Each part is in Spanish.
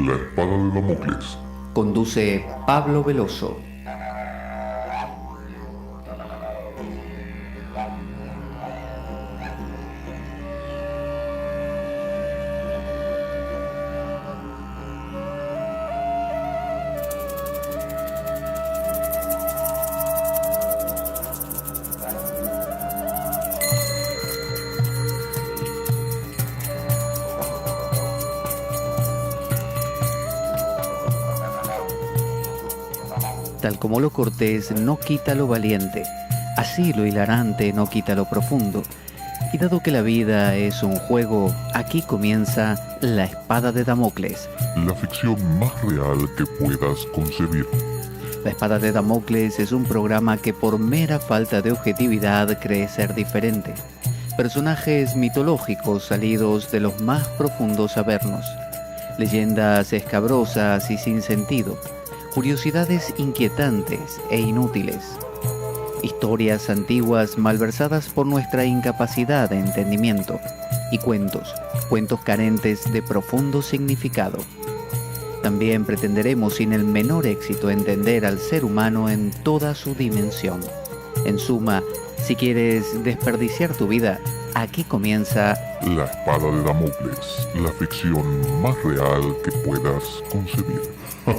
La espada de Damocles. Conduce Pablo Veloso. Tal como lo cortés no quita lo valiente, así lo hilarante no quita lo profundo. Y dado que la vida es un juego, aquí comienza La Espada de Damocles. La ficción más real que puedas concebir. La Espada de Damocles es un programa que por mera falta de objetividad cree ser diferente. Personajes mitológicos salidos de los más profundos avernos. Leyendas escabrosas y sin sentido. Curiosidades inquietantes e inútiles. Historias antiguas malversadas por nuestra incapacidad de entendimiento. Y cuentos carentes de profundo significado. También pretenderemos sin el menor éxito entender al ser humano en toda su dimensión. En suma, si quieres desperdiciar tu vida, aquí comienza La espada de Damocles, la ficción más real que puedas concebir. La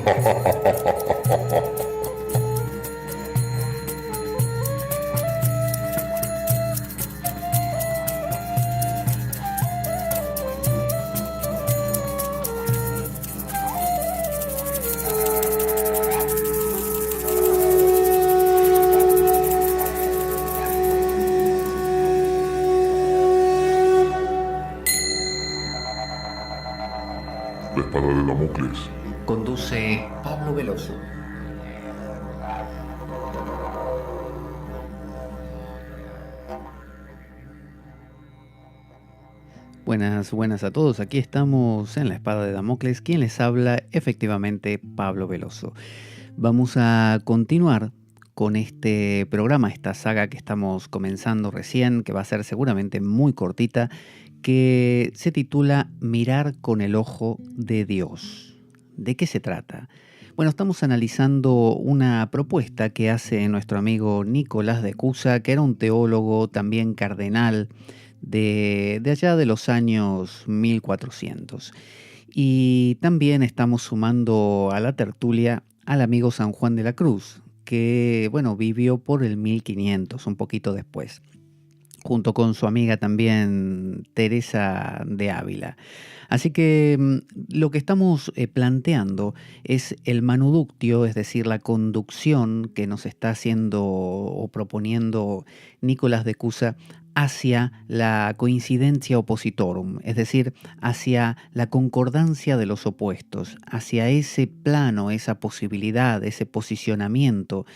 espada de Damocles. Conduce Pablo Veloso. Buenas a todos. Aquí estamos en La Espada de Damocles. Quien les habla, efectivamente, Pablo Veloso. Vamos a continuar con este programa, esta saga que estamos comenzando recién, que va a ser seguramente muy cortita, que se titula Mirar con el ojo de Dios. ¿De qué se trata? Bueno, estamos analizando una propuesta que hace nuestro amigo Nicolás de Cusa, que era un teólogo, también cardenal, de allá de los años 1400. Y también estamos sumando a la tertulia al amigo San Juan de la Cruz, que, bueno, vivió por el 1500, un poquito después, junto con su amiga también Teresa de Ávila. Así que lo que estamos planteando es el manuductio, es decir, la conducción que nos está haciendo o proponiendo Nicolás de Cusa hacia la coincidencia oppositorum, es decir, hacia la concordancia de los opuestos, hacia ese plano, esa posibilidad, ese posicionamiento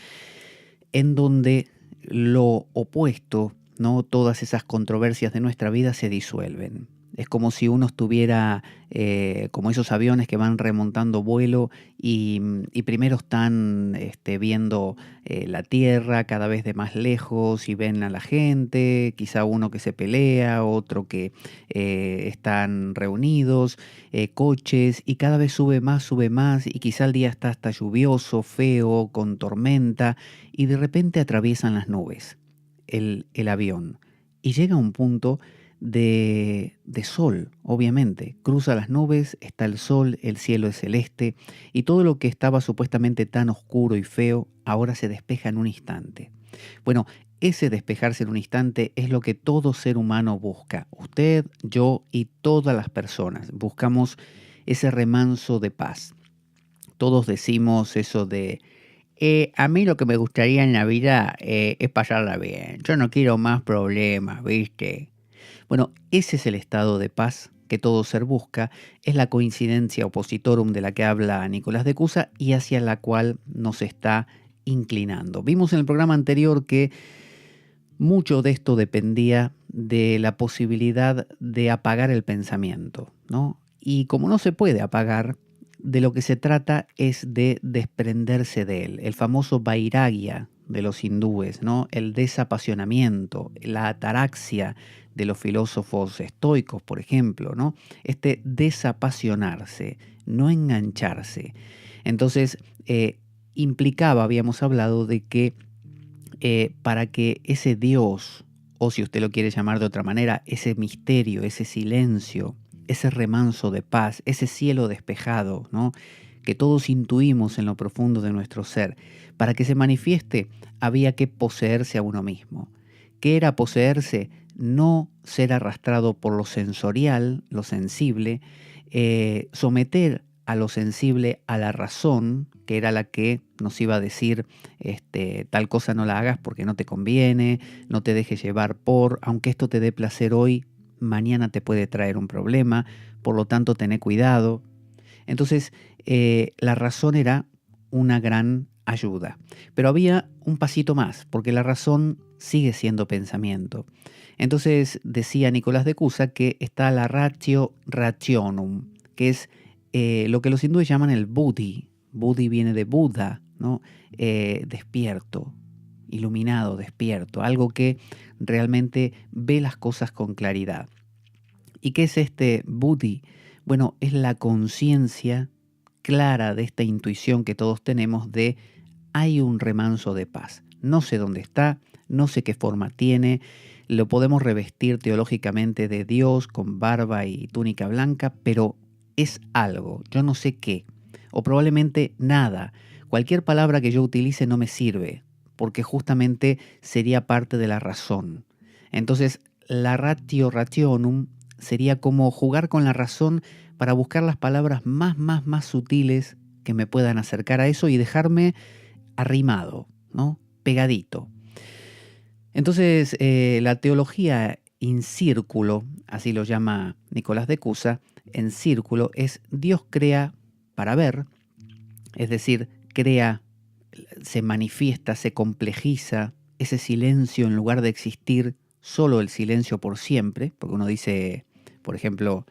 en donde lo opuesto, ¿no? Todas esas controversias de nuestra vida se disuelven. Es como si uno estuviera como esos aviones que van remontando vuelo y primero están viendo la tierra cada vez de más lejos y ven a la gente, quizá uno que se pelea, otro que están reunidos, coches, y cada vez sube más y quizá el día está hasta lluvioso, feo, con tormenta, y de repente atraviesan las nubes el avión y llega a un punto de sol, obviamente. Cruza las nubes, está el sol, el cielo es celeste y todo lo que estaba supuestamente tan oscuro y feo ahora se despeja en un instante. Bueno, ese despejarse en un instante es lo que todo ser humano busca. Usted, yo y todas las personas buscamos ese remanso de paz. Todos decimos eso de a mí lo que me gustaría en la vida es pasarla bien. Yo no quiero más problemas, ¿viste? Bueno, ese es el estado de paz que todo ser busca, es la coincidencia oppositorum de la que habla Nicolás de Cusa y hacia la cual nos está inclinando. Vimos en el programa anterior que mucho de esto dependía de la posibilidad de apagar el pensamiento, ¿no? Y como no se puede apagar, de lo que se trata es de desprenderse de él. El famoso vairagya de los hindúes, ¿no? El desapasionamiento, la ataraxia de los filósofos estoicos, por ejemplo, ¿no? Este desapasionarse, no engancharse. Entonces, implicaba, habíamos hablado, de que para que ese Dios, o si usted lo quiere llamar de otra manera, ese misterio, ese silencio, ese remanso de paz, ese cielo despejado, ¿no?, que todos intuimos en lo profundo de nuestro ser, para que se manifieste había que poseerse a uno mismo. ¿Qué era poseerse? No ser arrastrado por lo sensorial, lo sensible, someter a lo sensible a la razón, que era la que nos iba a decir tal cosa no la hagas porque no te conviene, no te dejes llevar por, aunque esto te dé placer hoy, mañana te puede traer un problema, por lo tanto tené cuidado. Entonces, la razón era una gran ayuda. Pero había un pasito más, porque la razón sigue siendo pensamiento. Entonces decía Nicolás de Cusa que está la ratio rationum, que es lo que los hindúes llaman el buddhi. Buddhi viene de Buda, ¿no? Despierto, iluminado, despierto, algo que realmente ve las cosas con claridad. ¿Y qué es este buddhi? Bueno, es la conciencia clara de esta intuición que todos tenemos de hay un remanso de paz. No sé dónde está, no sé qué forma tiene, lo podemos revestir teológicamente de Dios con barba y túnica blanca, pero es algo, yo no sé qué, o probablemente nada. Cualquier palabra que yo utilice no me sirve, porque justamente sería parte de la razón. Entonces, la ratio rationum sería como jugar con la razón para buscar las palabras más sutiles que me puedan acercar a eso y dejarme arrimado, ¿no? Pegadito. Entonces, la teología in círculo, así lo llama Nicolás de Cusa, en círculo es Dios crea para ver, es decir, crea, se manifiesta, se complejiza ese silencio en lugar de existir solo el silencio por siempre, porque uno dice, por ejemplo,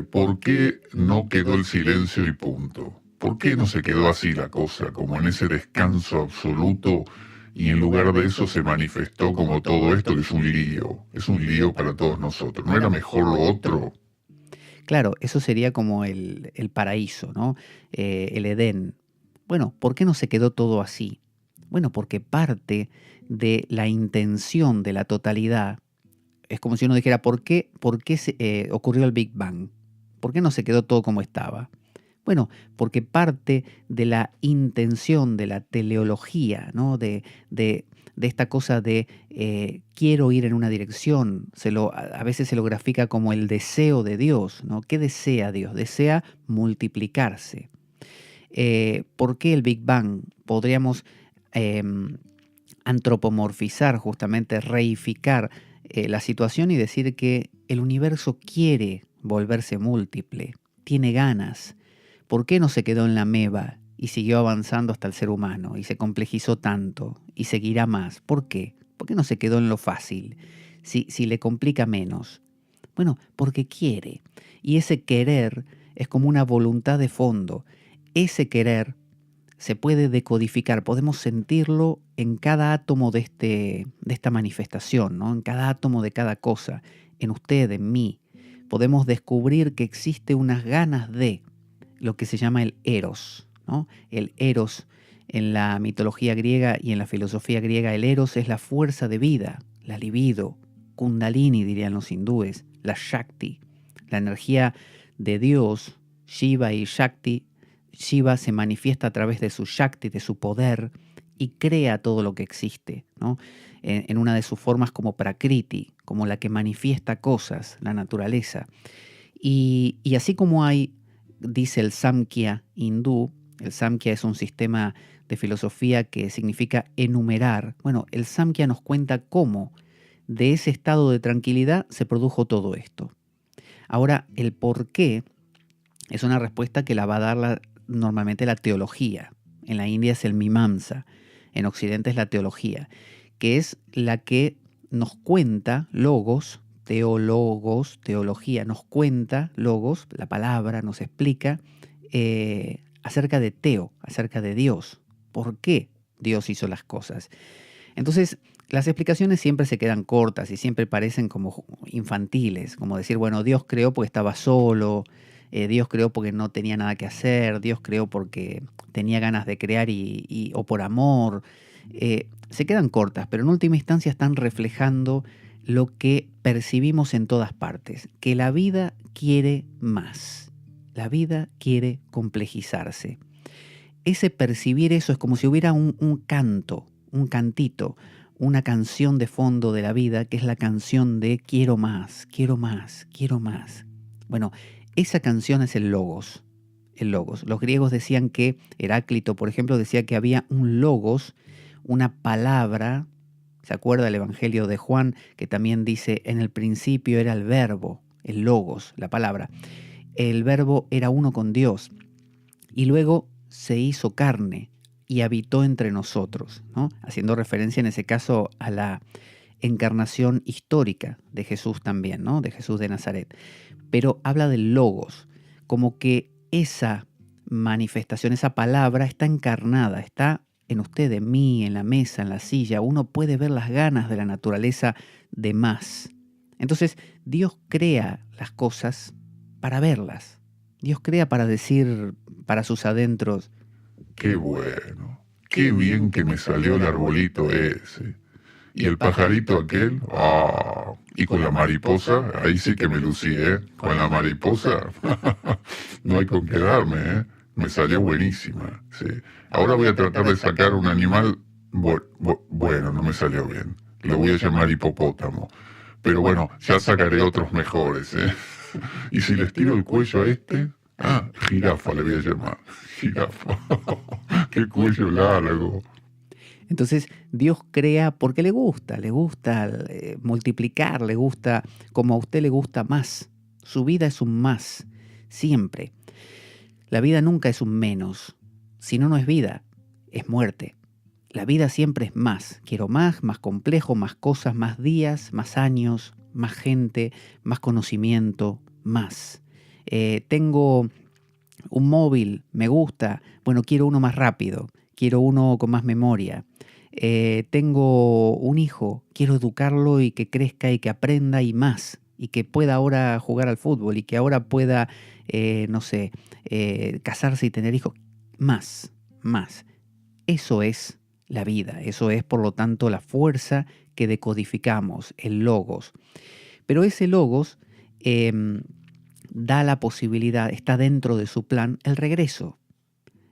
¿Por qué no quedó el silencio y punto? ¿Por qué no se quedó así la cosa, como en ese descanso absoluto, y en lugar de eso se manifestó como todo esto que es un lío para todos nosotros? ¿No era mejor lo otro? claro, eso sería como el paraíso, ¿no? El Edén. Bueno, ¿por qué no se quedó todo así? Bueno, porque parte de la intención de la totalidad es como si uno dijera, ¿por qué ocurrió el Big Bang? ¿Por qué no se quedó todo como estaba? Bueno, porque parte de la intención de la teleología, ¿no? De esta cosa de quiero ir en una dirección, a veces se lo grafica como el deseo de Dios, ¿no? ¿Qué desea Dios? Desea multiplicarse. ¿Por qué el Big Bang? Podríamos antropomorfizar, justamente reificar la situación y decir que el universo quiere volverse múltiple, tiene ganas. ¿Por qué no se quedó en la ameba y siguió avanzando hasta el ser humano y se complejizó tanto y seguirá más? ¿Por qué? ¿Por qué no se quedó en lo fácil? Si le complica menos. Bueno, porque quiere. Y ese querer es como una voluntad de fondo. Ese querer se puede decodificar, podemos sentirlo en cada átomo de esta manifestación, ¿no? En cada átomo de cada cosa, en usted, en mí. Podemos descubrir que existe unas ganas de lo que se llama el eros, ¿no? El eros en la mitología griega y en la filosofía griega, el eros es la fuerza de vida, la libido, kundalini dirían los hindúes, la shakti, la energía de Dios, Shiva y Shakti. Shiva se manifiesta a través de su Shakti, de su poder, y crea todo lo que existe, ¿no? En una de sus formas como Prakriti, como la que manifiesta cosas, la naturaleza. Y así como hay, dice el Samkhya hindú, el Samkhya es un sistema de filosofía que significa enumerar. Bueno, el Samkhya nos cuenta cómo de ese estado de tranquilidad se produjo todo esto. Ahora, el por qué es una respuesta que la va a dar normalmente la teología. En la India es el Mimamsa, en Occidente es la teología, que es la que nos cuenta logos, teólogos, teología, nos cuenta logos, la palabra nos explica acerca de Teo, acerca de Dios. ¿Por qué Dios hizo las cosas? Entonces, las explicaciones siempre se quedan cortas y siempre parecen como infantiles, como decir, bueno, Dios creó porque estaba solo, Dios creó porque no tenía nada que hacer, Dios creó porque tenía ganas de crear o por amor. Se quedan cortas, pero en última instancia están reflejando lo que percibimos en todas partes, que la vida quiere más, la vida quiere complejizarse. Ese percibir eso es como si hubiera un canto, un cantito, una canción de fondo de la vida, que es la canción de quiero más, quiero más, quiero más. Bueno, esa canción es el logos. El logos. Los griegos decían que, Heráclito, por ejemplo, decía que había un logos, una palabra. ¿Se acuerda el Evangelio de Juan, que también dice, en el principio era el verbo, el logos, la palabra? El verbo era uno con Dios y luego se hizo carne y habitó entre nosotros, ¿no? Haciendo referencia en ese caso a la encarnación histórica de Jesús también, ¿no? De Jesús de Nazaret. Pero habla del logos, como que esa manifestación, esa palabra está encarnada, está en usted, en mí, en la mesa, en la silla. Uno puede ver las ganas de la naturaleza de más. Entonces, Dios crea las cosas para verlas. Dios crea para decir para sus adentros, qué bueno, qué bien que me salió el arbolito ese. Y el pajarito aquel, y con la mariposa, ahí sí que me lucí, con la mariposa, no hay con qué darme, me salió buenísima, sí. Ahora voy a tratar de sacar un animal, bueno, no me salió bien, lo voy a llamar hipopótamo, pero bueno, ya sacaré otros mejores, Y si les tiro el cuello a este, jirafa le voy a llamar, jirafa, qué cuello largo. Entonces Dios crea porque le gusta multiplicar, le gusta como a usted le gusta más. Su vida es un más, siempre. La vida nunca es un menos. Si no, no es vida, es muerte. La vida siempre es más. Quiero más complejo, más cosas, más días, más años, más gente, más conocimiento, más. Tengo un móvil, me gusta, bueno, quiero uno más rápido, quiero uno con más memoria. Tengo un hijo, quiero educarlo y que crezca y que aprenda y más, y que pueda ahora jugar al fútbol y que ahora pueda, casarse y tener hijos. Más. Eso es la vida, eso es por lo tanto la fuerza que decodificamos, el logos. Pero ese logos da la posibilidad, está dentro de su plan, el regreso.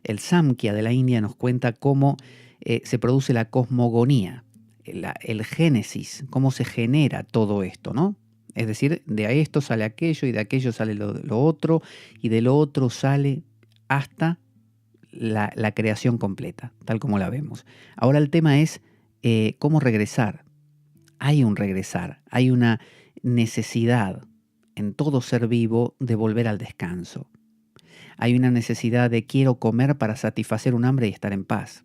El Samkhya de la India nos cuenta cómo se produce la cosmogonía, el génesis, cómo se genera todo esto, ¿no? Es decir, de esto sale aquello y de aquello sale lo otro y de lo otro sale hasta la creación completa, tal como la vemos. Ahora el tema es cómo regresar. Hay un regresar, hay una necesidad en todo ser vivo de volver al descanso. Hay una necesidad de quiero comer para satisfacer un hambre y estar en paz.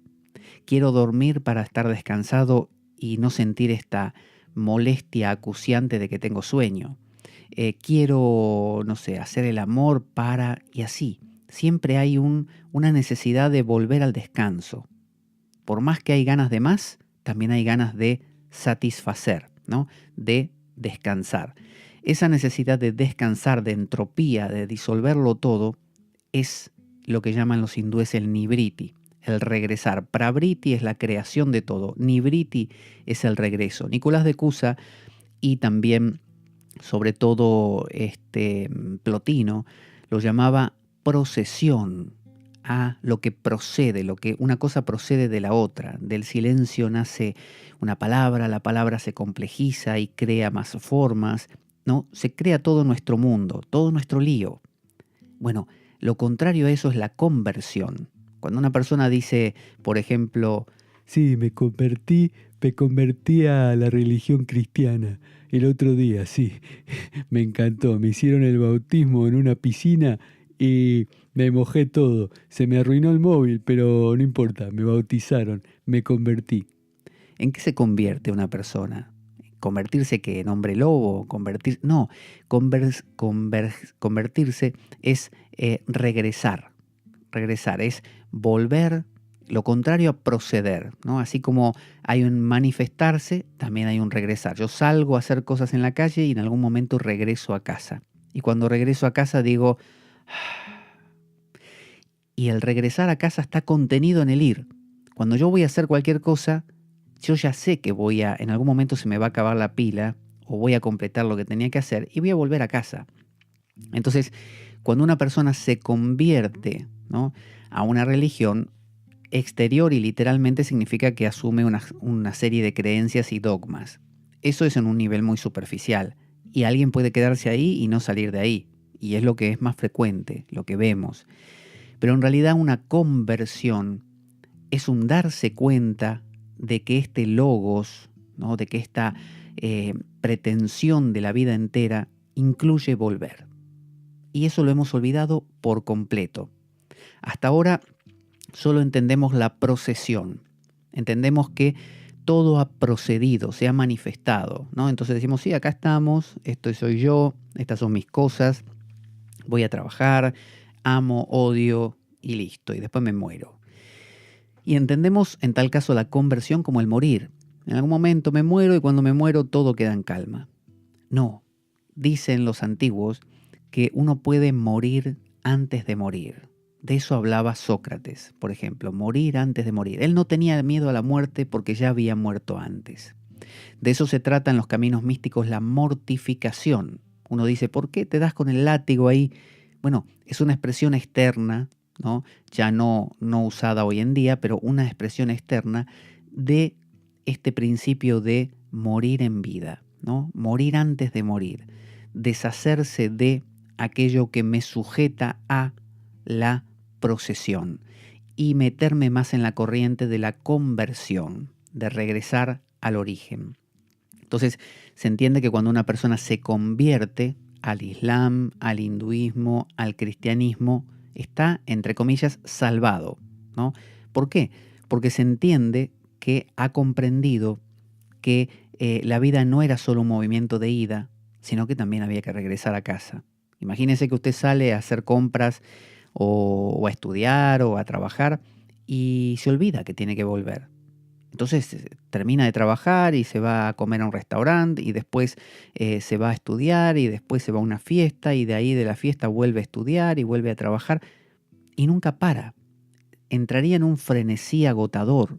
Quiero dormir para estar descansado y no sentir esta molestia acuciante de que tengo sueño. Quiero, hacer el amor para... y así. Siempre hay una necesidad de volver al descanso. Por más que hay ganas de más, también hay ganas de satisfacer, ¿no? De descansar. Esa necesidad de descansar, de entropía, de disolverlo todo, es lo que llaman los hindúes el nivriti, el regresar. Pravriti es la creación de todo, nivriti es el regreso. Nicolás de Cusa y también, sobre todo, Plotino, lo llamaba procesión a lo que procede, lo que una cosa procede de la otra. Del silencio nace una palabra, la palabra se complejiza y crea más formas, ¿no? Se crea todo nuestro mundo, todo nuestro lío. Bueno, lo contrario a eso es la conversión. Cuando una persona dice, por ejemplo, sí, me convertí a la religión cristiana el otro día, sí, me encantó, me hicieron el bautismo en una piscina y me mojé todo, se me arruinó el móvil, pero no importa, me bautizaron, me convertí. ¿En qué se convierte una persona? ¿Convertirse qué? ¿En hombre lobo? No, convertirse es regresar. Regresar es volver, lo contrario a proceder, ¿no? Así como hay un manifestarse, también hay un regresar. Yo salgo a hacer cosas en la calle y en algún momento regreso a casa. Y cuando regreso a casa digo, Y el regresar a casa está contenido en el ir. Cuando yo voy a hacer cualquier cosa, yo ya sé que en algún momento se me va a acabar la pila o voy a completar lo que tenía que hacer y voy a volver a casa. Entonces, cuando una persona se convierte, ¿no?, a una religión exterior y literalmente significa que asume una serie de creencias y dogmas. Eso es en un nivel muy superficial y alguien puede quedarse ahí y no salir de ahí. Y es lo que es más frecuente, lo que vemos. Pero en realidad una conversión es un darse cuenta de que este logos, ¿no?, de que esta pretensión de la vida entera incluye volver. Y eso lo hemos olvidado por completo. Hasta ahora solo entendemos la procesión. Entendemos que todo ha procedido, se ha manifestado, ¿no? Entonces decimos, sí, acá estamos, esto soy yo, estas son mis cosas, voy a trabajar, amo, odio y listo, y después me muero. Y entendemos en tal caso la conversión como el morir. En algún momento me muero y cuando me muero todo queda en calma. No, dicen los antiguos que uno puede morir antes de morir. De eso hablaba Sócrates, por ejemplo, morir antes de morir. Él no tenía miedo a la muerte porque ya había muerto antes. De eso se trata en los caminos místicos la mortificación. Uno dice, ¿por qué te das con el látigo ahí? Bueno, es una expresión externa, ¿no?, ya no usada hoy en día, pero una expresión externa de este principio de morir en vida, ¿no? Morir antes de morir, deshacerse de aquello que me sujeta a la procesión y meterme más en la corriente de la conversión, de regresar al origen. Entonces, se entiende que cuando una persona se convierte al Islam, al hinduismo, al cristianismo, está, entre comillas, salvado, ¿no? ¿Por qué? Porque se entiende que ha comprendido que la vida no era solo un movimiento de ida, sino que también había que regresar a casa. Imagínese que usted sale a hacer compras o a estudiar o a trabajar y se olvida que tiene que volver. Entonces termina de trabajar y se va a comer a un restaurante y después se va a estudiar y después se va a una fiesta y de ahí de la fiesta vuelve a estudiar y vuelve a trabajar y nunca para. Entraría en un frenesí agotador.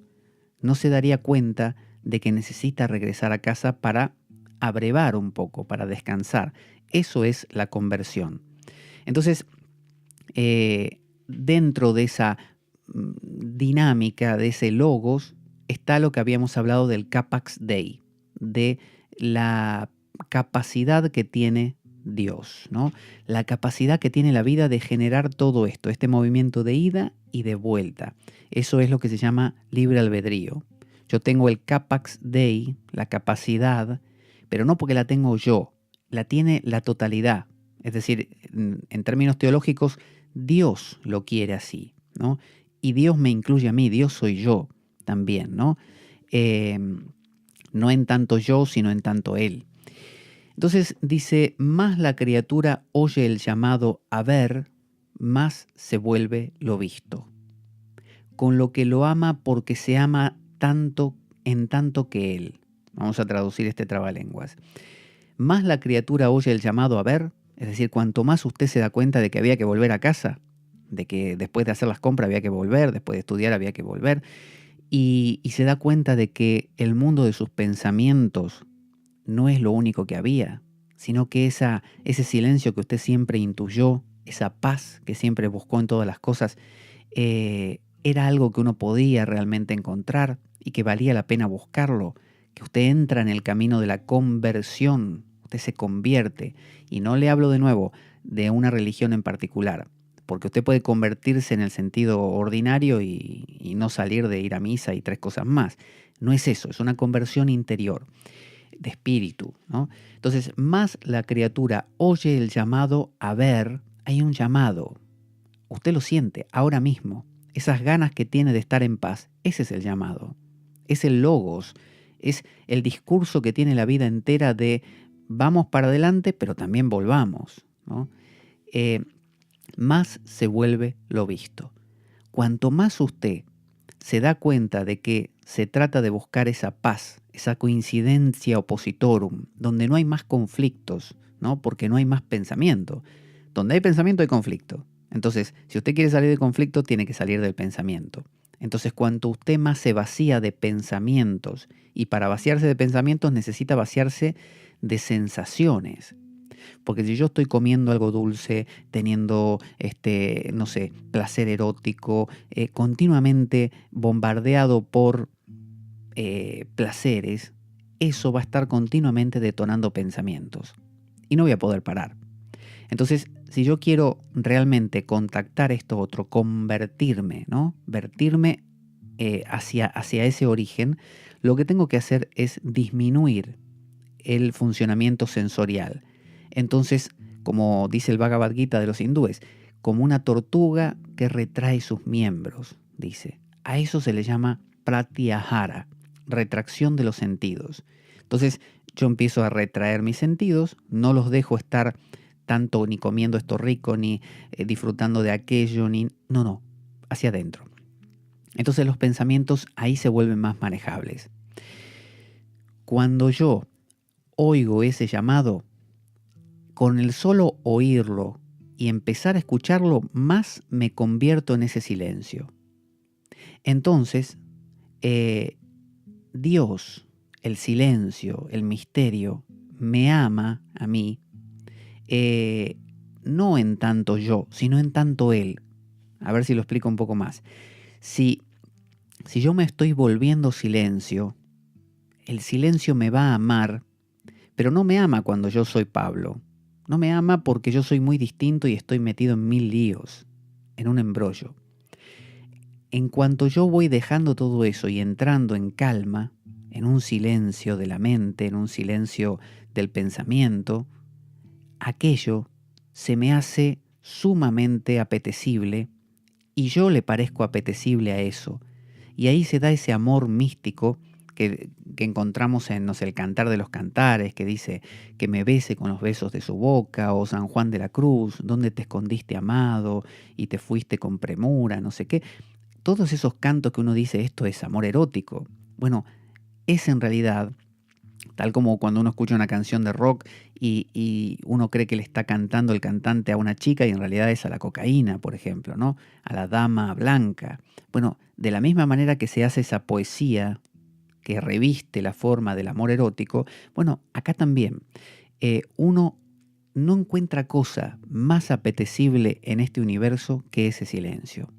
No se daría cuenta de que necesita regresar a casa para abrevar un poco, para descansar. Eso es la conversión. Entonces, dentro de esa dinámica, de ese logos, está lo que habíamos hablado del Capax Dei, de la capacidad que tiene Dios, ¿no? La capacidad que tiene la vida de generar todo esto, este movimiento de ida y de vuelta. Eso es lo que se llama libre albedrío. Yo tengo el Capax Dei, la capacidad, pero no porque la tengo yo, la tiene la totalidad. Es decir, en términos teológicos, Dios lo quiere así, ¿no? Y Dios me incluye a mí, Dios soy yo también, ¿no? No en tanto yo, sino en tanto Él. Entonces dice, más la criatura oye el llamado a ver, más se vuelve lo visto. Con lo que lo ama porque se ama tanto en tanto que Él. Vamos a traducir este trabalenguas. Más la criatura oye el llamado a ver, es decir, cuanto más usted se da cuenta de que había que volver a casa, de que después de hacer las compras había que volver, después de estudiar había que volver, y se da cuenta de que el mundo de sus pensamientos no es lo único que había, sino que ese silencio que usted siempre intuyó, esa paz que siempre buscó en todas las cosas, era algo que uno podía realmente encontrar y que valía la pena buscarlo, que usted entra en el camino de la conversión, usted se convierte. Y no le hablo de nuevo de una religión en particular, porque usted puede convertirse en el sentido ordinario y no salir de ir a misa y 3 cosas más. No es eso, es una conversión interior, de espíritu, ¿no? Entonces, más la criatura oye el llamado a ver, hay un llamado. Usted lo siente ahora mismo. Esas ganas que tiene de estar en paz, ese es el llamado. Es el logos, es el discurso que tiene la vida entera de vamos para adelante, pero también volvamos, ¿no? Más se vuelve lo visto. Cuanto más usted se da cuenta de que se trata de buscar esa paz, esa coincidencia oppositorum, donde no hay más conflictos, ¿no? Porque no hay más pensamiento. Donde hay pensamiento hay conflicto. Entonces, si usted quiere salir del conflicto, tiene que salir del pensamiento. Entonces, cuanto usted más se vacía de pensamientos, y para vaciarse de pensamientos necesita vaciarse de sensaciones. Porque si yo estoy comiendo algo dulce, teniendo, no sé, placer erótico, continuamente bombardeado por placeres, eso va a estar continuamente detonando pensamientos. Y no voy a poder parar. Entonces, si yo quiero realmente contactar esto otro, convertirme, ¿no? Vertirme hacia ese origen, lo que tengo que hacer es disminuir el funcionamiento sensorial. Entonces, como dice el Bhagavad Gita de los hindúes, como una tortuga que retrae sus miembros, dice. A eso se le llama pratyahara, retracción de los sentidos. Entonces, yo empiezo a retraer mis sentidos, no los dejo estar tanto ni comiendo esto rico, ni disfrutando de aquello, no, hacia adentro. Entonces los pensamientos ahí se vuelven más manejables. Cuando yo oigo ese llamado, con el solo oírlo y empezar a escucharlo, más me convierto en ese silencio. Entonces, Dios, el silencio, el misterio, me ama a mí, no en tanto yo, sino en tanto Él. A ver si lo explico un poco más. Si yo me estoy volviendo silencio, el silencio me va a amar, pero no me ama cuando yo soy Pablo. No me ama porque yo soy muy distinto y estoy metido en 1000 líos, en un embrollo. En cuanto yo voy dejando todo eso y entrando en calma, en un silencio de la mente, en un silencio del pensamiento, aquello se me hace sumamente apetecible y yo le parezco apetecible a eso. Y ahí se da ese amor místico que encontramos en, no sé, el Cantar de los Cantares, que dice que me bese con los besos de su boca, o San Juan de la Cruz, donde te escondiste amado y te fuiste con premura, no sé qué. Todos esos cantos que uno dice, esto es amor erótico. Bueno, es en realidad, tal como cuando uno escucha una canción de rock y uno cree que le está cantando el cantante a una chica y en realidad es a la cocaína, por ejemplo, ¿no? A la dama blanca. Bueno, de la misma manera que se hace esa poesía que reviste la forma del amor erótico, bueno, acá también uno no encuentra cosa más apetecible en este universo que ese silencio.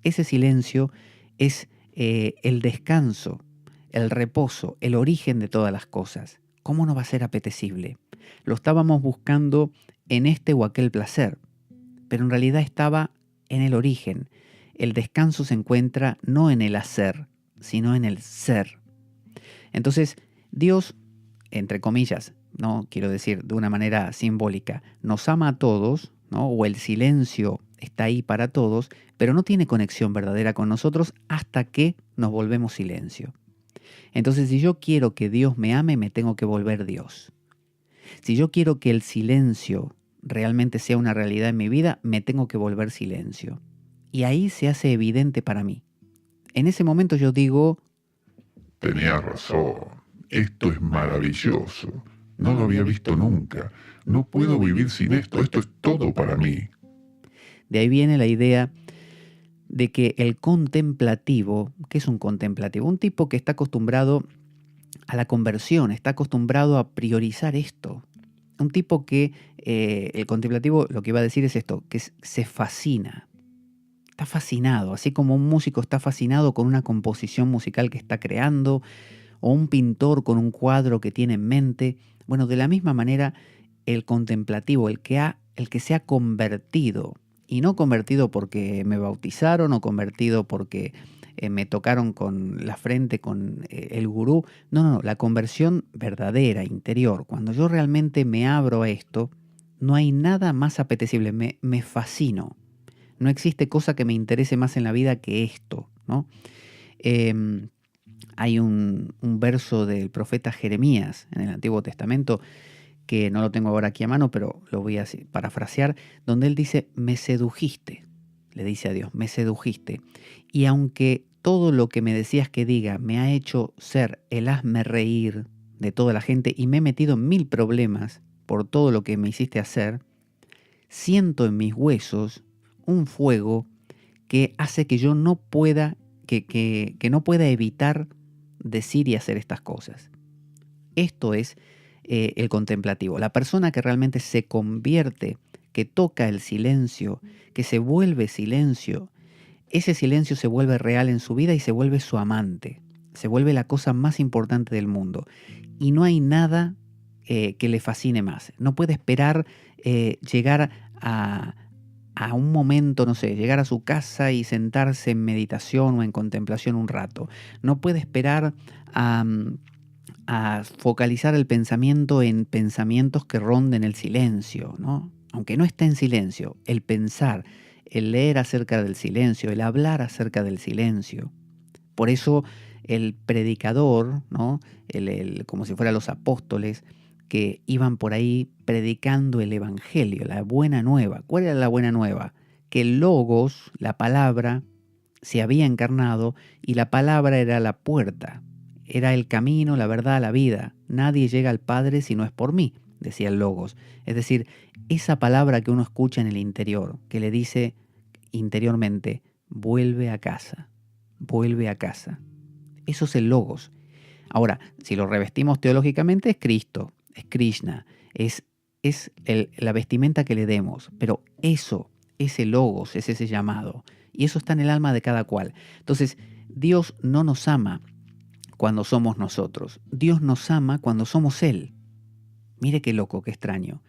Ese silencio es el descanso, el reposo, el origen de todas las cosas. ¿Cómo no va a ser apetecible? Lo estábamos buscando en este o aquel placer, pero en realidad estaba en el origen. El descanso se encuentra no en el hacer, sino en el ser. Entonces, Dios, entre comillas, no quiero decir de una manera simbólica, nos ama a todos, ¿no? O el silencio está ahí para todos, pero no tiene conexión verdadera con nosotros hasta que nos volvemos silencio. Entonces, si yo quiero que Dios me ame, me tengo que volver Dios. Si yo quiero que el silencio realmente sea una realidad en mi vida, me tengo que volver silencio. Y ahí se hace evidente para mí. En ese momento yo digo, tenía razón, esto es maravilloso, no lo había visto nunca, no puedo vivir sin esto es todo para mí. De ahí viene la idea de que el contemplativo, ¿qué es un contemplativo? Un tipo que está acostumbrado a la conversión, está acostumbrado a priorizar esto. Un tipo que, el contemplativo lo que iba a decir es esto, que se fascina. Está fascinado, así como un músico está fascinado con una composición musical que está creando, o un pintor con un cuadro que tiene en mente. Bueno, de la misma manera, el contemplativo, el que se ha convertido, y no convertido porque me bautizaron o convertido porque me tocaron con la frente con el gurú. No, la conversión verdadera, interior. Cuando yo realmente me abro a esto, no hay nada más apetecible, me fascino. No existe cosa que me interese más en la vida que esto, ¿no? Hay un verso del profeta Jeremías en el Antiguo Testamento que no lo tengo ahora aquí a mano, pero lo voy a parafrasear, donde él dice, me sedujiste, le dice a Dios, me sedujiste. Y aunque todo lo que me decías que diga me ha hecho ser el hazme reír de toda la gente y me he metido en 1000 problemas por todo lo que me hiciste hacer, siento en mis huesos un fuego que hace que yo no pueda, que no pueda evitar decir y hacer estas cosas. Esto es el contemplativo, la persona que realmente se convierte, que toca el silencio, que se vuelve silencio. Ese silencio se vuelve real en su vida y se vuelve su amante, se vuelve la cosa más importante del mundo. Y no hay nada que le fascine más. No puede esperar llegar a un momento, no sé, llegar a su casa y sentarse en meditación o en contemplación un rato. No puede esperar a focalizar el pensamiento en pensamientos que ronden el silencio, ¿no? Aunque no esté en silencio, el pensar, el leer acerca del silencio, el hablar acerca del silencio. Por eso el predicador, ¿no? Como si fueran los apóstoles, que iban por ahí predicando el evangelio, la buena nueva. ¿Cuál era la buena nueva? Que el logos, la palabra, se había encarnado y la palabra era la puerta. Era el camino, la verdad, la vida. Nadie llega al Padre si no es por mí, decía el logos. Es decir, esa palabra que uno escucha en el interior, que le dice interiormente, vuelve a casa, vuelve a casa. Eso es el logos. Ahora, si lo revestimos teológicamente, es Cristo, es Krishna, es la vestimenta que le demos, pero eso, ese logos, es ese llamado, y eso está en el alma de cada cual. Entonces, Dios no nos ama cuando somos nosotros, Dios nos ama cuando somos Él. Mire qué loco, qué extraño.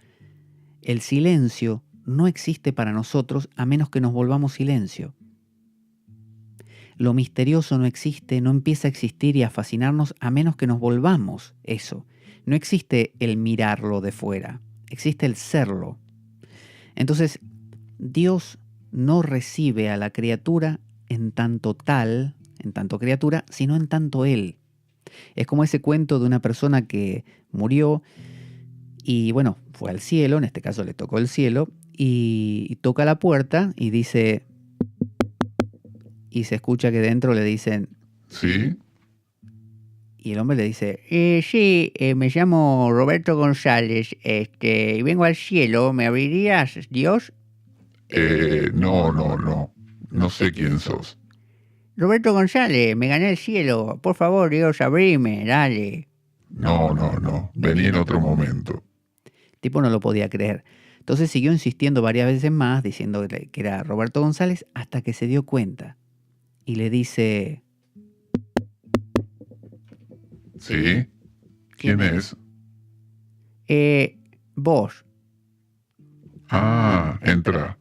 El silencio no existe para nosotros a menos que nos volvamos silencio. Lo misterioso no existe, no empieza a existir y a fascinarnos a menos que nos volvamos eso. No existe el mirarlo de fuera, existe el serlo. Entonces, Dios no recibe a la criatura en tanto tal, en tanto criatura, sino en tanto Él. Es como ese cuento de una persona que murió y bueno, fue al cielo, en este caso le tocó el cielo, y toca la puerta y dice, y se escucha que dentro le dicen, ¿Sí? y el hombre le dice, sí, me llamo Roberto González, y vengo al cielo, ¿me abrirías, Dios? No. No sé quién sos. Roberto González, me gané el cielo, por favor, Dios, abrime, dale. No. Vení en otro momento. El tipo no lo podía creer. Entonces siguió insistiendo varias veces más, diciendo que era Roberto González, hasta que se dio cuenta. Y le dice, ¿Sí? ¿Quién es? Vos. Ah, entra.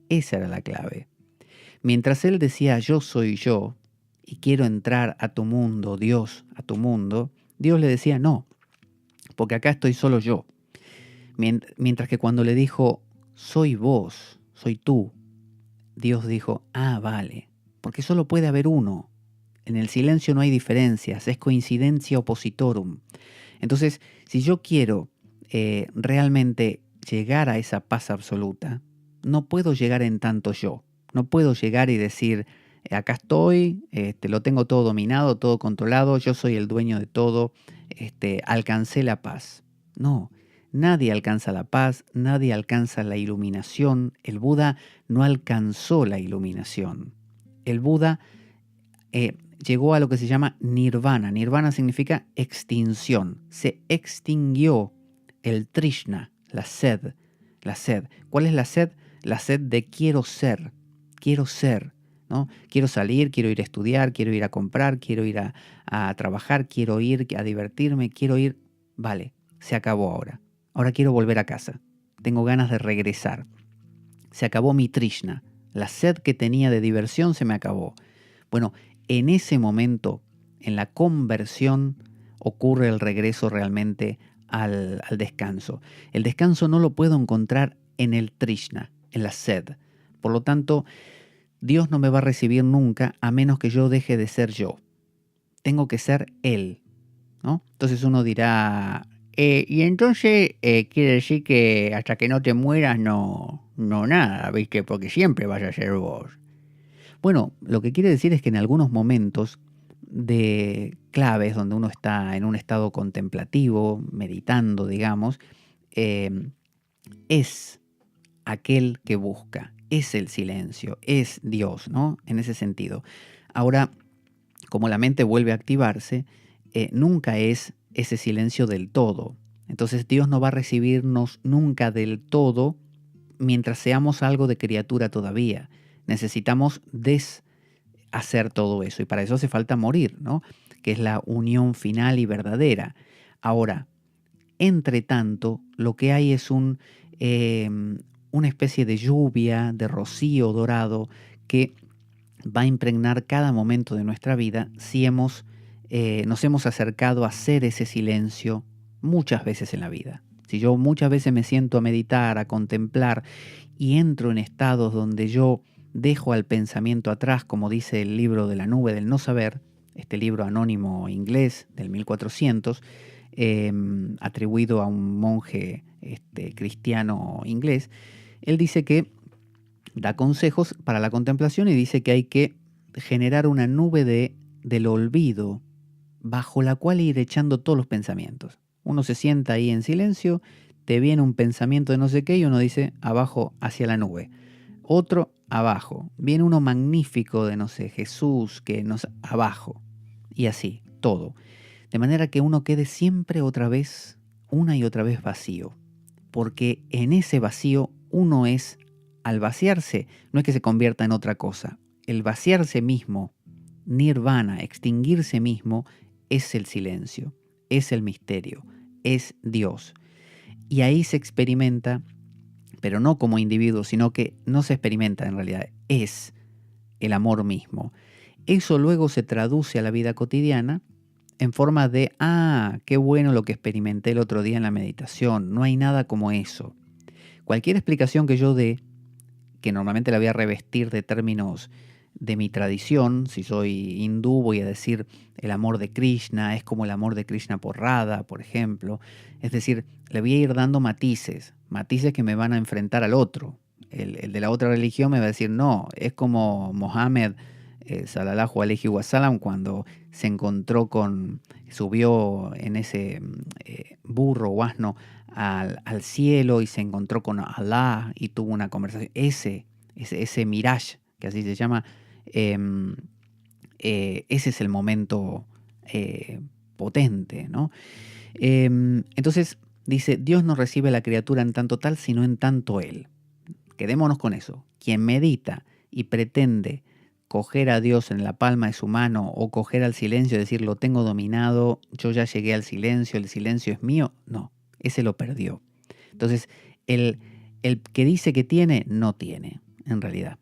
Esa era la clave. Mientras él decía yo soy yo y quiero entrar a tu mundo, Dios, a tu mundo, Dios le decía no, porque acá estoy solo yo. Mientras que cuando le dijo soy vos, soy tú, Dios dijo, ah, vale, porque solo puede haber uno. En el silencio no hay diferencias, es coincidencia oppositorum. Entonces, si yo quiero realmente llegar a esa paz absoluta, no puedo llegar en tanto yo. No puedo llegar y decir, acá estoy, lo tengo todo dominado, todo controlado, yo soy el dueño de todo, alcancé la paz. No, nadie alcanza la paz, nadie alcanza la iluminación. El Buda no alcanzó la iluminación. El Buda llegó a lo que se llama nirvana. Nirvana significa extinción. Se extinguió el trishna, la sed. La sed. ¿Cuál es la sed? La sed de quiero ser, ¿no? Quiero salir, quiero ir a estudiar, quiero ir a comprar, quiero ir a trabajar, quiero ir a divertirme, quiero ir... Vale, se acabó ahora. Ahora quiero volver a casa. Tengo ganas de regresar. Se acabó mi trishna. La sed que tenía de diversión se me acabó. Bueno, en ese momento, en la conversión, ocurre el regreso realmente al descanso. El descanso no lo puedo encontrar en el trishna, en la sed. Por lo tanto, Dios no me va a recibir nunca a menos que yo deje de ser yo. Tengo que ser Él, ¿no? Entonces uno dirá, y entonces quiere decir que hasta que no te mueras no nada, ¿viste? Porque siempre vas a ser vos. Bueno, lo que quiere decir es que en algunos momentos de claves donde uno está en un estado contemplativo, meditando, digamos, es aquel que busca. Es el silencio, es Dios, ¿no? En ese sentido. Ahora, como la mente vuelve a activarse, nunca es ese silencio del todo. Entonces Dios no va a recibirnos nunca del todo mientras seamos algo de criatura todavía. Necesitamos deshacer todo eso y para eso hace falta morir, ¿no? Que es la unión final y verdadera. Ahora, entre tanto, lo que hay es una especie de lluvia, de rocío dorado que va a impregnar cada momento de nuestra vida si nos hemos acercado a hacer ese silencio muchas veces en la vida. Si yo muchas veces me siento a meditar, a contemplar y entro en estados donde yo dejo al pensamiento atrás, como dice el libro de la nube del no saber, este libro anónimo inglés del 1400, atribuido a un monje cristiano inglés, él dice que da consejos para la contemplación y dice que hay que generar una nube del olvido bajo la cual ir echando todos los pensamientos. Uno se sienta ahí en silencio, te viene un pensamiento de no sé qué y uno dice abajo hacia la nube. Otro abajo. Viene uno magnífico de no sé, Jesús, que nos abajo. Y así, todo. De manera que uno quede siempre otra vez, una y otra vez vacío. Porque en ese vacío uno es, al vaciarse, no es que se convierta en otra cosa. El vaciarse mismo, nirvana, extinguirse mismo, es el silencio, es el misterio, es Dios. Y ahí se experimenta, pero no como individuo, sino que no se experimenta en realidad, es el amor mismo. Eso luego se traduce a la vida cotidiana en forma de, qué bueno lo que experimenté el otro día en la meditación, no hay nada como eso. Cualquier explicación que yo dé, que normalmente la voy a revestir de términos de mi tradición, si soy hindú voy a decir el amor de Krishna es como el amor de Krishna por Radha, por ejemplo. Es decir, le voy a ir dando matices que me van a enfrentar al otro. El de la otra religión me va a decir, no, es como Mohammed, Salallahu Alaihi Wasallam, cuando se encontró subió en ese burro o asno al cielo y se encontró con Allah y tuvo una conversación. Ese mirage, que así se llama, ese es el momento potente, ¿no? Entonces dice, Dios no recibe a la criatura en tanto tal, sino en tanto Él. Quedémonos con eso. Quien medita y pretende coger a Dios en la palma de su mano o coger al silencio y decir, lo tengo dominado, yo ya llegué al silencio, el silencio es mío, no, ese lo perdió. Entonces, el que dice que tiene, no tiene, en realidad.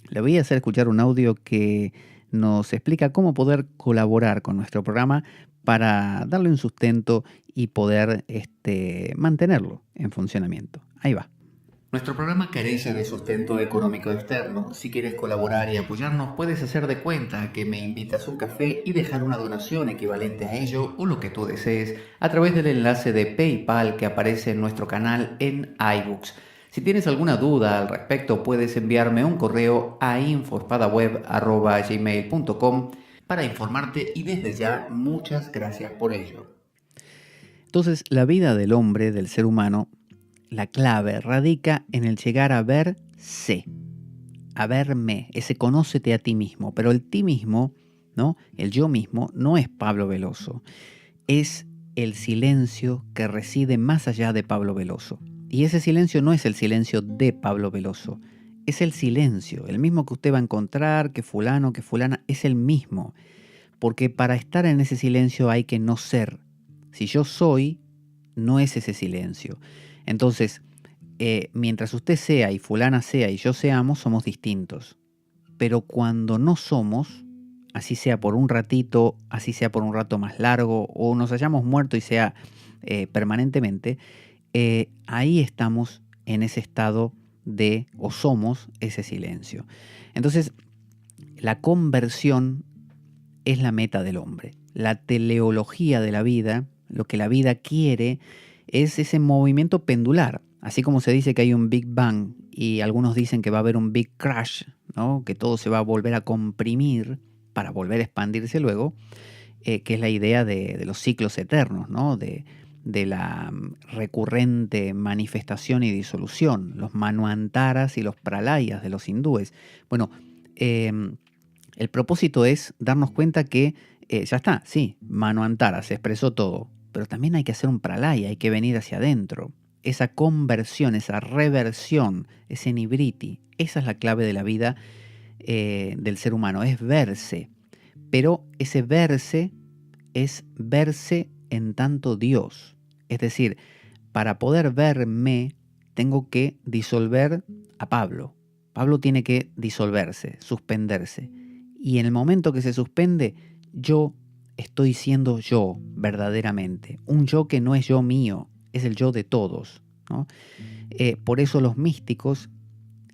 Le voy a hacer escuchar un audio que nos explica cómo poder colaborar con nuestro programa para darle un sustento y poder mantenerlo en funcionamiento. Ahí va. Nuestro programa carece de sustento económico externo. Si quieres colaborar y apoyarnos, puedes hacer de cuenta que me invitas a un café y dejar una donación equivalente a ello o lo que tú desees a través del enlace de PayPal que aparece en nuestro canal en iBooks. Si tienes alguna duda al respecto, puedes enviarme un correo a info-espadaweb@gmail.com para informarte y desde ya muchas gracias por ello. Entonces, la vida del hombre, del ser humano, la clave radica en el llegar a verse, a verme, ese conócete a ti mismo. Pero el ti mismo, ¿no? El yo mismo, no es Pablo Veloso. Es el silencio que reside más allá de Pablo Veloso. Y ese silencio no es el silencio de Pablo Veloso. Es el silencio, el mismo que usted va a encontrar, que fulano, que fulana, es el mismo. Porque para estar en ese silencio hay que no ser. Si yo soy, no es ese silencio. Entonces, mientras usted sea y fulana sea y yo seamos, somos distintos. Pero cuando no somos, así sea por un ratito, así sea por un rato más largo, o nos hayamos muerto y sea permanentemente, ahí estamos en ese estado de, o somos ese silencio. Entonces, la conversión es la meta del hombre. La teleología de la vida, lo que la vida quiere, es ese movimiento pendular. Así como se dice que hay un Big Bang y algunos dicen que va a haber un Big Crash, ¿no? Que todo se va a volver a comprimir para volver a expandirse luego, que es la idea de los ciclos eternos, ¿no? de de la recurrente manifestación y disolución, los manvantaras y los pralayas de los hindúes. Bueno, el propósito es darnos cuenta que ya está, sí, manvantara, se expresó todo, pero también hay que hacer un pralaya, hay que venir hacia adentro. Esa conversión, esa reversión, ese nibriti, esa es la clave de la vida del ser humano, es verse. Pero ese verse es verse en tanto Dios. Es decir, para poder verme, tengo que disolver a Pablo. Pablo tiene que disolverse, suspenderse. Y en el momento que se suspende, yo estoy siendo yo verdaderamente. Un yo que no es yo mío, es el yo de todos, ¿no? Por eso los místicos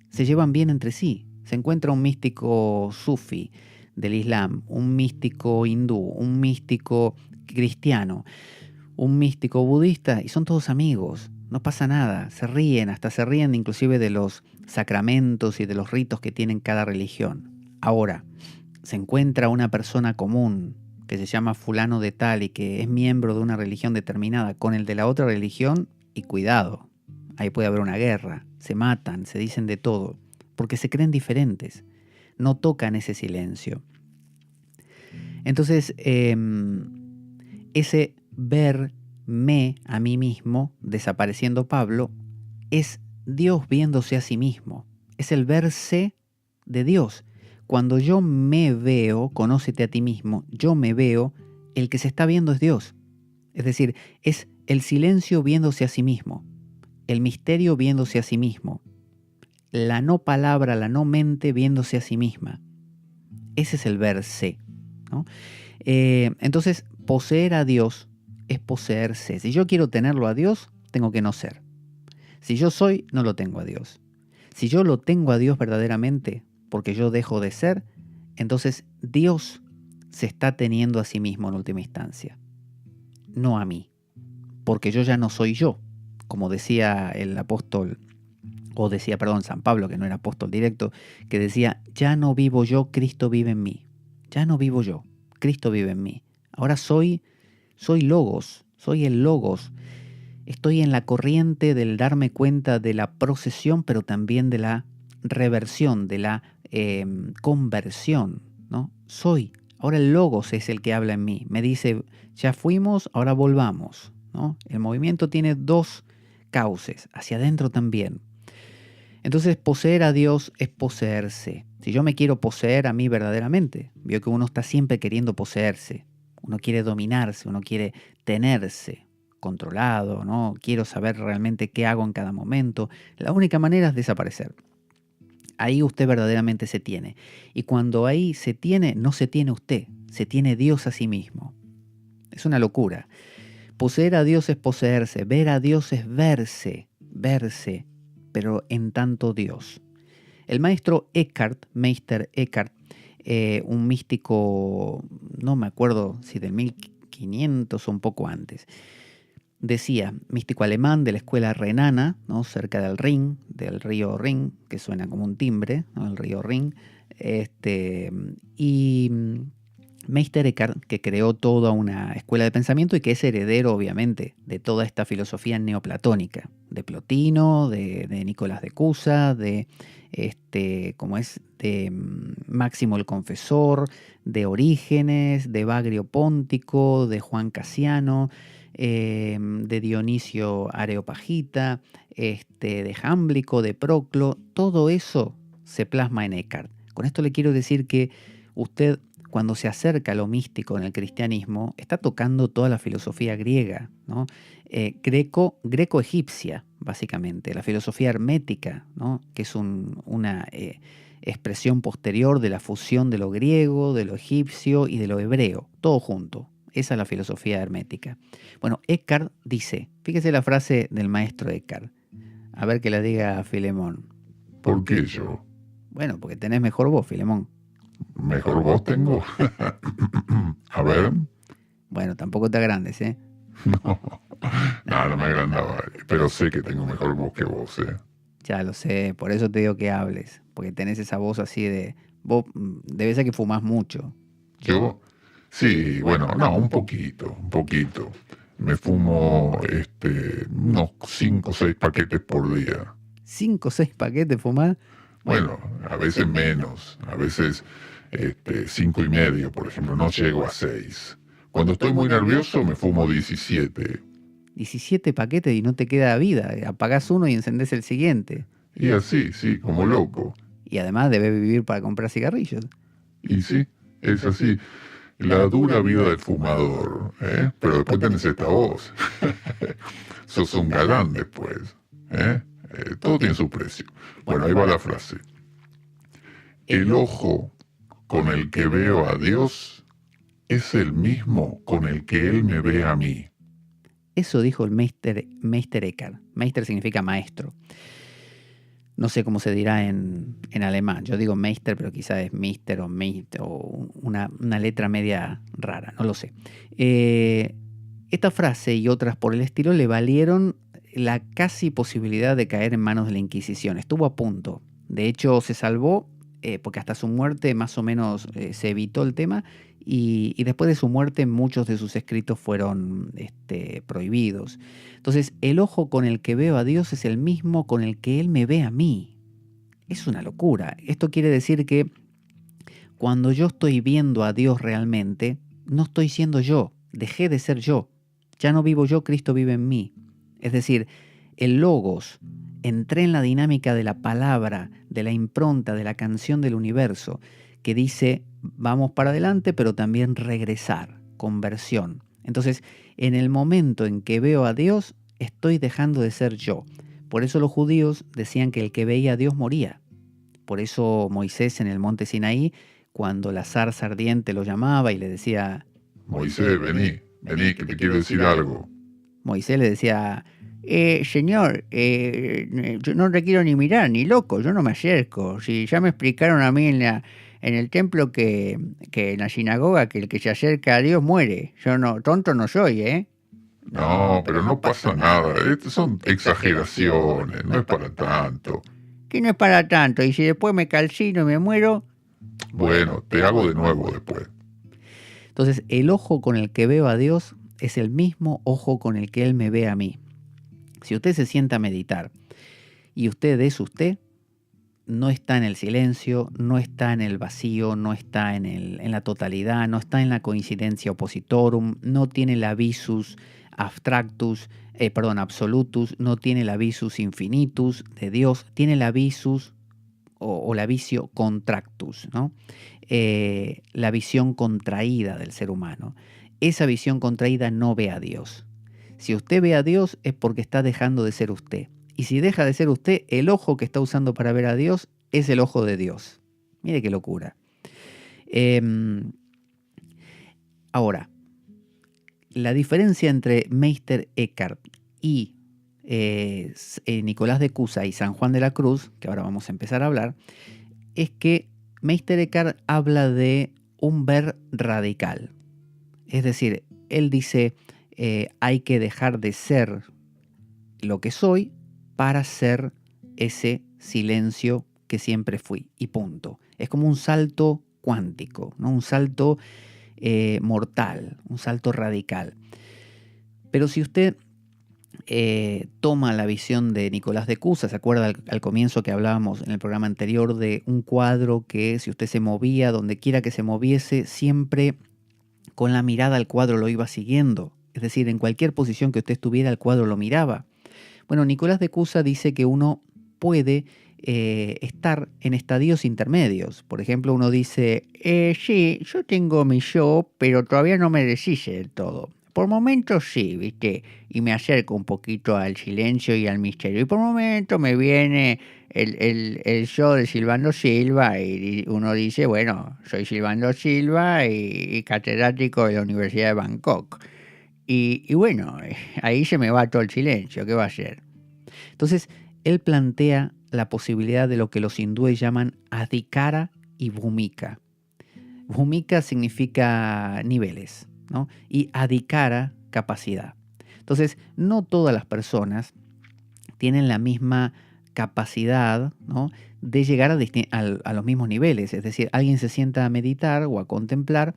se llevan bien entre sí. Se encuentra un místico sufi del Islam, un místico hindú, un místico cristiano, un místico budista, y son todos amigos. No pasa nada, se ríen, hasta se ríen inclusive de los sacramentos y de los ritos que tienen cada religión. Ahora, se encuentra una persona común que se llama fulano de tal y que es miembro de una religión determinada con el de la otra religión, y cuidado, ahí puede haber una guerra, se matan, se dicen de todo, porque se creen diferentes, no tocan ese silencio. Entonces, ese verme a mí mismo, desapareciendo Pablo, es Dios viéndose a sí mismo, es el verse de Dios. Cuando yo me veo, conócete a ti mismo, yo me veo, el que se está viendo es Dios. Es decir, es el silencio viéndose a sí mismo, el misterio viéndose a sí mismo, la no palabra, la no mente viéndose a sí misma. Ese es el verse, ¿no? Entonces, poseer a Dios es poseerse. Si yo quiero tenerlo a Dios, tengo que no ser. Si yo soy, no lo tengo a Dios. Si yo lo tengo a Dios verdaderamente, porque yo dejo de ser, entonces Dios se está teniendo a sí mismo en última instancia, no a mí, porque yo ya no soy yo, como decía el apóstol, o decía, perdón, San Pablo, que no era apóstol directo, que decía, ya no vivo yo, Cristo vive en mí. Ya no vivo yo, Cristo vive en mí. Ahora soy Logos, soy el Logos. Estoy en la corriente del darme cuenta de la procesión, pero también de la reversión, de la conversión, ¿no? Ahora el Logos es el que habla en mí. Me dice, ya fuimos, ahora volvamos, ¿no? El movimiento tiene dos cauces, hacia adentro también. Entonces, poseer a Dios es poseerse. Si yo me quiero poseer a mí verdaderamente, veo que uno está siempre queriendo poseerse. Uno quiere dominarse, uno quiere tenerse controlado, ¿no? Quiero saber realmente qué hago en cada momento. La única manera es desaparecer. Ahí usted verdaderamente se tiene. Y cuando ahí se tiene, no se tiene usted, se tiene Dios a sí mismo. Es una locura. Poseer a Dios es poseerse, ver a Dios es verse, pero en tanto Dios. El maestro Eckhart, Meister Eckhart, un místico, no me acuerdo si del 1500 o un poco antes, decía, místico alemán de la escuela renana, ¿no? Cerca del Rin, del río Rin, que suena como un timbre, ¿no? El río Rin, y Meister Eckhart, que creó toda una escuela de pensamiento y que es heredero, obviamente, de toda esta filosofía neoplatónica, de Plotino, de Nicolás de Cusa, de Máximo el Confesor, de Orígenes, de Bagrio Póntico, de Juan Casiano, de Dionisio Areopagita, de Jámblico, de Proclo. Todo eso se plasma en Eckhart. Con esto le quiero decir que usted, cuando se acerca a lo místico en el cristianismo, está tocando toda la filosofía griega, ¿no? Greco-egipcia, básicamente, la filosofía hermética, ¿no? Que es una expresión posterior de la fusión de lo griego, de lo egipcio y de lo hebreo, todo junto. Esa es la filosofía hermética. Bueno, Eckhart dice, fíjese la frase del maestro Eckhart, a ver que la diga Filemón. ¿Por qué yo? Bueno, porque tenés mejor voz, Filemón. ¿Mejor voz tengo? A ver. Bueno, tampoco te agrandes, ¿eh? No me agrandaba, pero sé que tengo mejor voz que vos, ¿eh? Ya lo sé, por eso te digo que hables, porque tenés esa voz así de... Vos debe ser que fumás mucho. ¿Yo? Sí, bueno, no, un poquito. me fumo unos 5 o 6 paquetes por día. ¿5 o 6 paquetes fumás? Bueno, a veces menos, a veces 5 y medio, por ejemplo, no llego a 6. Cuando estoy muy nervioso me fumo 17. 17 paquetes y no te queda vida. Apagás uno y encendés el siguiente. Y así, sí, como loco. Y además debes vivir para comprar cigarrillos. Y sí, es así. La dura vida del fumador, ¿eh? Pero después tenés esta voz. Sos un galán después, ¿eh? Todo tiene su precio. Bueno, ahí va la frase. El ojo con el que veo a Dios es el mismo con el que Él me ve a mí. Eso dijo el Meister Eckhart. Meister significa maestro. No sé cómo se dirá en alemán. Yo digo Meister, pero quizás es Mister o Meister o una letra media rara, no lo sé. Esta frase y otras por el estilo le valieron la casi posibilidad de caer en manos de la Inquisición. Estuvo a punto. De hecho, se salvó porque hasta su muerte más o menos se evitó el tema y después de su muerte muchos de sus escritos fueron prohibidos. Entonces, el ojo con el que veo a Dios es el mismo con el que Él me ve a mí. Es una locura. Esto quiere decir que cuando yo estoy viendo a Dios realmente, no estoy siendo yo, dejé de ser yo. Ya no vivo yo, Cristo vive en mí. Es decir, el logos, entré en la dinámica de la palabra, de la impronta, de la canción del universo, que dice, vamos para adelante, pero también regresar, conversión. Entonces, en el momento en que veo a Dios, estoy dejando de ser yo. Por eso los judíos decían que el que veía a Dios moría. Por eso Moisés en el monte Sinaí, cuando la zarza ardiente lo llamaba y le decía, Moisés, vení, que te quiero decir algo. Moisés le decía, Señor, yo no te quiero ni mirar, ni loco, yo no me acerco. Si ya me explicaron a mí en el templo que en la sinagoga que el que se acerca a Dios muere. Yo no, tonto no soy, ¿eh? No, pero no pasa nada. Estas son exageraciones, no es para tanto. Que no es para tanto, y si después me calcino y me muero. Bueno, te hago de nuevo después. Entonces, el ojo con el que veo a Dios es el mismo ojo con el que Él me ve a mí. Si usted se sienta a meditar y usted es usted, no está en el silencio, no está en el vacío, no está en la totalidad, no está en la coincidencia oppositorum, no tiene la visus absolutus, no tiene la visus infinitus de Dios, tiene la visus o la visio contractus, ¿no? La visión contraída del ser humano. Esa visión contraída no ve a Dios. Si usted ve a Dios es porque está dejando de ser usted. Y si deja de ser usted, el ojo que está usando para ver a Dios es el ojo de Dios. Mire qué locura. Ahora, la diferencia entre Meister Eckhart y Nicolás de Cusa y San Juan de la Cruz, que ahora vamos a empezar a hablar, es que Meister Eckhart habla de un ver radical. Es decir, él dice, hay que dejar de ser lo que soy para ser ese silencio que siempre fui, y punto. Es como un salto cuántico, ¿no? Un salto mortal, un salto radical. Pero si usted toma la visión de Nicolás de Cusa, ¿se acuerda al comienzo que hablábamos en el programa anterior de un cuadro que si usted se movía, donde quiera que se moviese, siempre con la mirada al cuadro lo iba siguiendo? Es decir, en cualquier posición que usted estuviera, el cuadro lo miraba. Bueno, Nicolás de Cusa dice que uno puede estar en estadios intermedios. Por ejemplo, uno dice, sí, yo tengo mi yo, pero todavía no me deshice del todo. Por momentos sí, ¿viste? Y me acerco un poquito al silencio y al misterio. Y por momentos me viene el yo de Silvando Silva y uno dice, bueno, soy Silvando Silva y catedrático de la Universidad de Bangkok. Y bueno, ahí se me va todo el silencio, ¿qué va a hacer? Entonces, él plantea la posibilidad de lo que los hindúes llaman adhikara y bhumika. Bhumika significa niveles, ¿no? Y adhikara, capacidad. Entonces, no todas las personas tienen la misma capacidad, ¿no?, de llegar a los mismos niveles. Es decir, alguien se sienta a meditar o a contemplar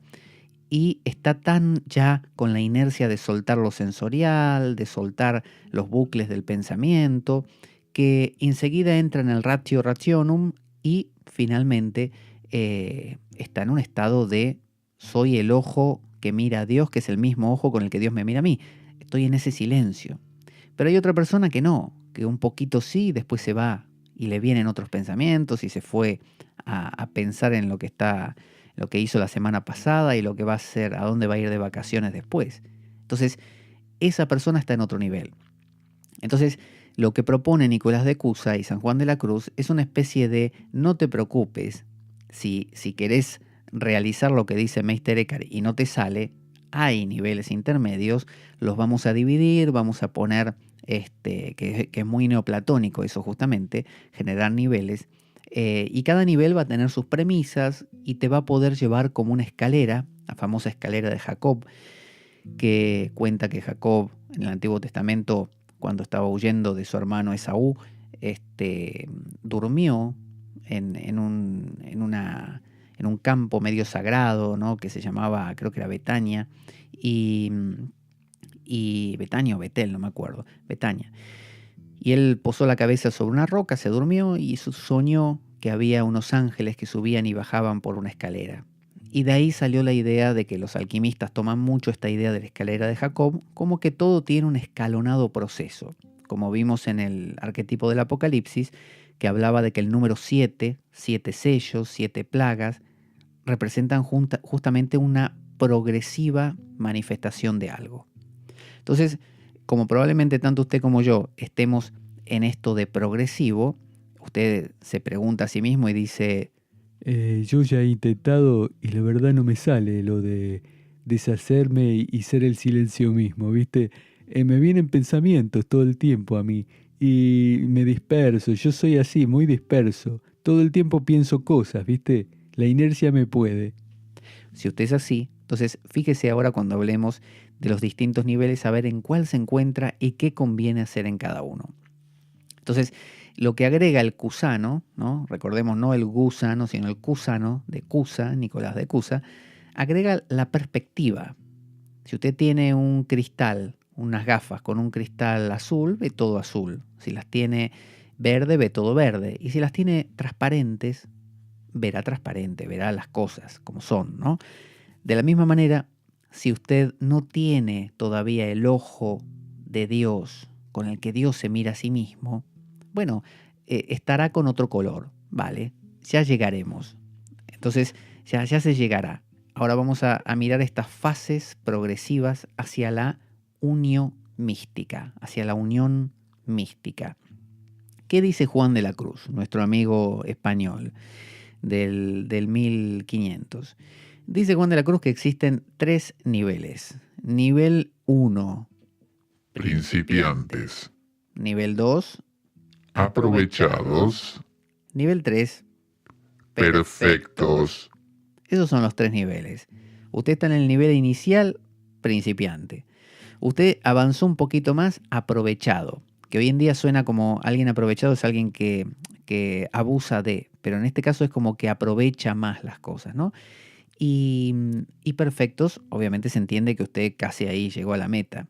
y está tan ya con la inercia de soltar lo sensorial, de soltar los bucles del pensamiento, que enseguida entra en el ratio rationum y finalmente está en un estado de soy el ojo que mira a Dios, que es el mismo ojo con el que Dios me mira a mí. Estoy en ese silencio. Pero hay otra persona que no, que un poquito sí, después se va y le vienen otros pensamientos y se fue a pensar en lo que hizo la semana pasada y lo que va a hacer, a dónde va a ir de vacaciones después. Entonces, esa persona está en otro nivel. Entonces, lo que propone Nicolás de Cusa y San Juan de la Cruz es una especie de no te preocupes, si querés realizar lo que dice Meister Eckhart y no te sale, hay niveles intermedios, los vamos a dividir, vamos a poner, que es muy neoplatónico eso justamente, generar niveles, y cada nivel va a tener sus premisas y te va a poder llevar como una escalera, la famosa escalera de Jacob, que cuenta que Jacob en el Antiguo Testamento, cuando estaba huyendo de su hermano Esaú, durmió en un campo medio sagrado, ¿no? Que se llamaba, creo que era Betania, y Betania o Betel, no me acuerdo, Betania. Y él posó la cabeza sobre una roca, se durmió y soñó que había unos ángeles que subían y bajaban por una escalera. Y de ahí salió la idea de que los alquimistas toman mucho esta idea de la escalera de Jacob, como que todo tiene un escalonado proceso, como vimos en el arquetipo del Apocalipsis, que hablaba de que el número 7, 7 sellos, 7 plagas, representan justamente una progresiva manifestación de algo. Entonces, como probablemente tanto usted como yo estemos en esto de progresivo, usted se pregunta a sí mismo y dice, yo ya he intentado y la verdad no me sale lo de deshacerme y ser el silencio mismo, ¿viste? Me vienen pensamientos todo el tiempo a mí y me disperso. Yo soy así, muy disperso. Todo el tiempo pienso cosas, ¿viste? La inercia me puede. si usted es así, entonces fíjese ahora cuando hablemos de los distintos niveles, a ver en cuál se encuentra y qué conviene hacer en cada uno. Entonces, lo que agrega el cusano, ¿no? Recordemos no el gusano, sino el cusano de Cusa, Nicolás de Cusa, agrega la perspectiva. Si usted tiene un cristal, unas gafas con un cristal azul, ve todo azul. Si las tiene verde, ve todo verde. Y si las tiene transparentes, verá transparente, verá las cosas como son, ¿no? De la misma manera, si usted no tiene todavía el ojo de Dios con el que Dios se mira a sí mismo, bueno, estará con otro color, ¿vale? Ya llegaremos. Entonces, ya se llegará. Ahora vamos a mirar estas fases progresivas hacia la unión mística, hacia la unión mística. ¿Qué dice Juan de la Cruz, nuestro amigo español del 1500? Dice Juan de la Cruz que existen 3 niveles. Nivel 1, Principiantes. nivel 2, Aprovechados. nivel 3, Perfectos. Esos son los 3 niveles. Usted está en el nivel inicial, principiante. Usted avanzó un poquito más, aprovechado. Que hoy en día suena como alguien aprovechado es alguien que abusa de, pero en este caso es como que aprovecha más las cosas, ¿no? Y perfectos, obviamente se entiende que usted casi ahí llegó a la meta.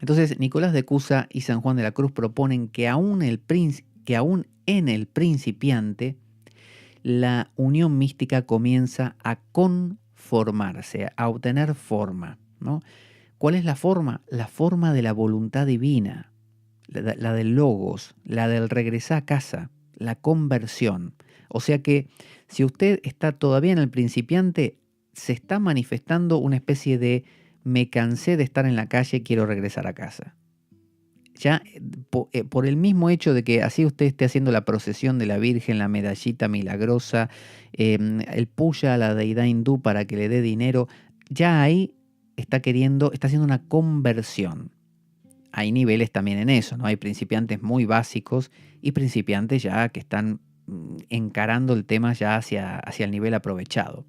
Entonces, Nicolás de Cusa y San Juan de la Cruz proponen que aún en el principiante, la unión mística comienza a conformarse, a obtener forma, ¿no? ¿Cuál es la forma? La forma de la voluntad divina, la del logos, la del regresar a casa, la conversión. O sea que si usted está todavía en el principiante, se está manifestando una especie de me cansé de estar en la calle, quiero regresar a casa. Ya por el mismo hecho de que así usted esté haciendo la procesión de la Virgen, la medallita milagrosa, el puya a la deidad hindú para que le dé dinero, ya ahí está haciendo una conversión. Hay niveles también en eso, ¿no? Hay principiantes muy básicos y principiantes ya que están encarando el tema ya hacia el nivel aprovechado.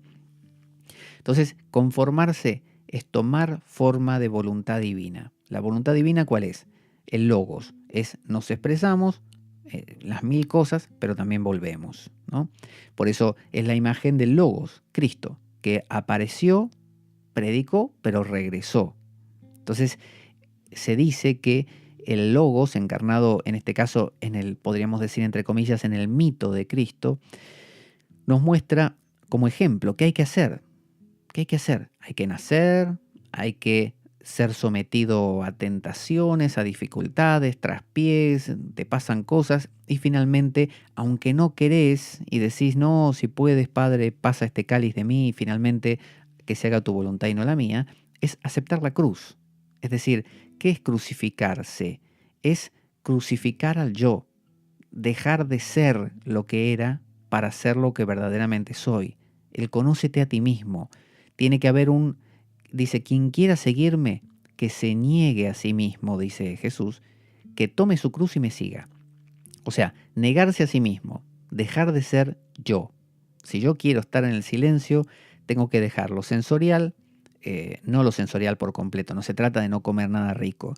Entonces, conformarse es tomar forma de voluntad divina. ¿La voluntad divina cuál es? El logos. Nos expresamos las 1000 cosas, pero también volvemos, ¿no? Por eso es la imagen del logos, Cristo, que apareció predicó, pero regresó. Entonces, se dice que el Logos, encarnado en este caso podríamos decir entre comillas, en el mito de Cristo, nos muestra como ejemplo qué hay que hacer. ¿Qué hay que hacer? Hay que nacer, hay que ser sometido a tentaciones, a dificultades, traspiés, te pasan cosas y finalmente, aunque no querés y decís, no, si puedes, Padre, pasa este cáliz de mí y finalmente que se haga tu voluntad y no la mía, es aceptar la cruz. Es decir, ¿qué es crucificarse? Es crucificar al yo, dejar de ser lo que era para ser lo que verdaderamente soy. El conócete a ti mismo. Tiene que haber dice, quien quiera seguirme, que se niegue a sí mismo, dice Jesús, que tome su cruz y me siga. O sea, negarse a sí mismo, dejar de ser yo. Si yo quiero estar en el silencio, tengo que dejar lo sensorial, no lo sensorial por completo, no se trata de no comer nada rico,